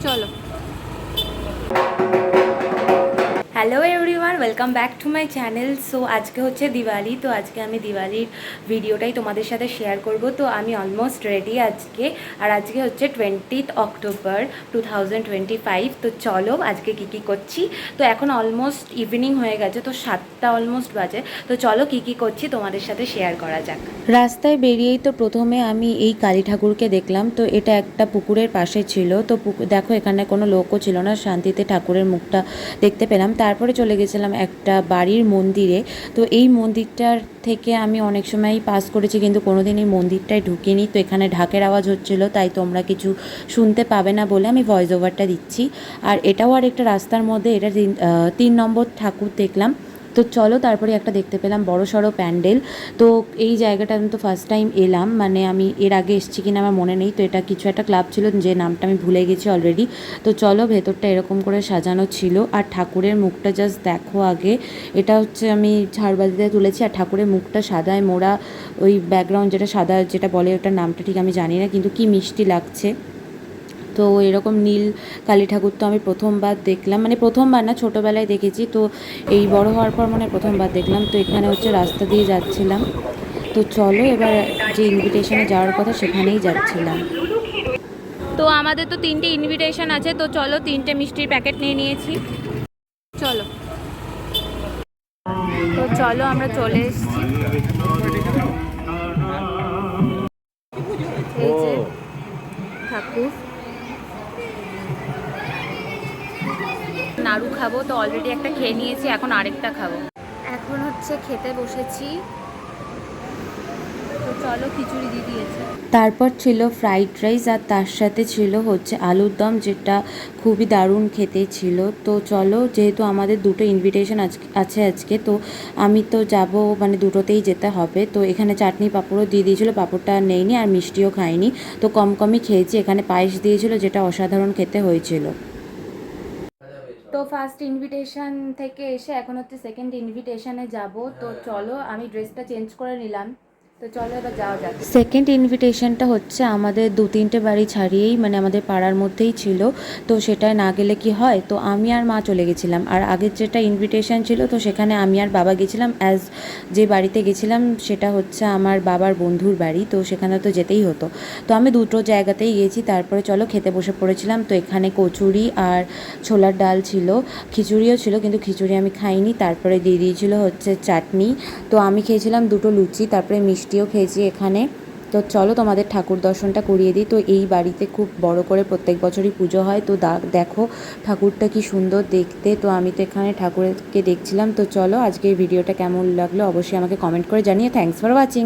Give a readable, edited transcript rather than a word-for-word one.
চলো। Hello everyone, welcome back to my channel. So আজকে হচ্ছে দিওয়ালি, তো আজকে আমি দিওয়ালির ভিডিওটাই তোমাদের সাথে শেয়ার করব। তো আমি অলমোস্ট রেডি আজকে, আর আজকে হচ্ছে 20 অক্টোবর 2025। তো চলো আজকে কী করছি। তো এখন অলমোস্ট ইভিনিং হয়ে গেছে, তো 7টা অলমোস্ট বাজে। তো চলো কী করছি তোমাদের সাথে শেয়ার করা যাক। রাস্তায় বেরিয়েই তো প্রথমে আমি এই কালী ঠাকুরকে দেখলাম। তো এটা একটা পুকুরের পাশে ছিল। তো দেখো এখানে কোনো লোকও ছিল না, শান্তিতে ঠাকুরের মুখটা দেখতে পেলাম। তারপরে চলে গেছিলাম একটা বাড়ির মন্দিরে। তো এই মন্দিরটার থেকে আমি অনেক সময়ই পাস করেছি, কিন্তু কোনোদিন এই মন্দিরটায় ঢুকিনি। তো এখানে ঢাকের আওয়াজ হচ্ছিলো, তাই তোমরা কিছু শুনতে পাবে না বলে আমি ভয়েস ওভারটা দিচ্ছি। আর এটাও আর একটা রাস্তার মধ্যে, এটা 3 নম্বর ঠাকুর দেখলাম। তো চলো তারপরে একটা দেখতে পেলাম বড় সড়ো প্যান্ডেল। তো এই জায়গাটা আমি তো ফার্স্ট টাইম এলাম, মানে আমি এর আগে এসেছি কিনা আমার মনে নেই। তো এটা কিছু একটা ক্লাব ছিল, যে নামটা আমি ভুলে গেছি অলরেডি। তো চলো, ভেতরটা এরকম করে সাজানো ছিল। আর ঠাকুরের মুখটা জাস্ট দেখো আগে। এটা হচ্ছে আমি ঝাড়বাতিতে তুলেছি, আর ঠাকুরের মুখটা সাদায় মোড়া, ওই ব্যাকগ্রাউন্ড যেটা সাদা যেটা বলে ওটার নামটা ঠিক আমি জানি না, কিন্তু কি মিষ্টি লাগছে। তো এরকম নীল কালী ঠাকুর তো আমি প্রথমবার দেখলাম, মানে প্রথমবার না, ছোটোবেলায় দেখেছি। তো এই বড় হওয়ার পর মানে প্রথমবার দেখলাম। তো এখানে হচ্ছে রাস্তা দিয়ে যাচ্ছিলাম। তো চলো এবার যে ইনভিটেশনে যাওয়ার কথা সেখানেই যাচ্ছিলাম। তো আমাদের তো 3টে ইনভিটেশন আছে, তো চলো 3টে মিষ্টির প্যাকেট নিয়ে নিয়েছি। চলো, তো চলো আমরা চলে এসেছি। এই যে ঠাকুর, নাড়ু খাবো। তো অলরেডি একটা খেয়ে নিয়েছি, এখন আরেকটা খাবো। এখন হচ্ছে খেতে বসেছি। তো চলো, খিচুড়ি দিয়ে দিয়েছে। তারপর ছিল ফ্রাইড রাইস, আর তার সাথে ছিল হচ্ছে আলুর দম, যেটা খুবই দারুণ খেতে ছিল। তো চলো, যেহেতু আমাদের 2টো ইনভিটেশন আছে আজকে, তো আমি তো যাব, মানে দুটোতেই যেতে হবে। তো এখানে চাটনি পাঁপড়ও দিয়ে দিয়েছিলো, পাঁপড়টা নেইনি, আর মিষ্টিও খাইনি। তো কমই খেয়েছি। এখানে পায়েস দিয়েছিল, যেটা অসাধারণ খেতে হয়েছিল। তো ফার্স্ট ইনভিটেশন থেকে এসে এখন হচ্ছে সেকেন্ড ইনভিটেশনে যাব। তো চলো, আমি ড্রেসটা চেঞ্জ করে নিলাম। তো চলো এবার যাওয়া যাক। সেকেন্ড ইনভিটেশনটা হচ্ছে আমাদের 2-3টে বাড়ি ছাড়িয়েই, মানে আমাদের পাড়ার মধ্যেই ছিল। তো সেটায় না গেলে কি হয়, তো আমি আর মা চলে গেছিলাম। আর আগের যেটা ইনভিটেশন ছিল, তো সেখানে আমি আর বাবা গেছিলাম। যে বাড়িতে গেছিলাম সেটা হচ্ছে আমার বাবার বন্ধুর বাড়ি, তো সেখানে তো যেতেই হতো। তো আমি 2টো জায়গাতেই গেছি। তারপরে চলো খেতে বসে পড়েছিলাম। তো এখানে কচুরি আর ছোলার ডাল ছিল, খিচুড়িও ছিল, কিন্তু খিচুড়ি আমি খাইনি। তারপরে দিয়ে দিয়েছিল হচ্ছে চাটনি। তো আমি খেয়েছিলাম 2টো লুচি, তারপরে মিষ্টিও খেয়েছি এখানে। তো চলো তোমাদের ঠাকুর দর্শনটা করিয়ে দিই। তো এই বাড়িতে খুব বড় করে প্রত্যেক বছরই পুজো হয়। তো দেখো ঠাকুরটা কি সুন্দর দেখতে। তো আমি তো এখানে ঠাকুরকে দেখছিলাম। তো চলো, আজকে এই ভিডিওটা কেমন লাগলো অবশ্যই আমাকে কমেন্ট করে জানিয়ে। Thanks for watching.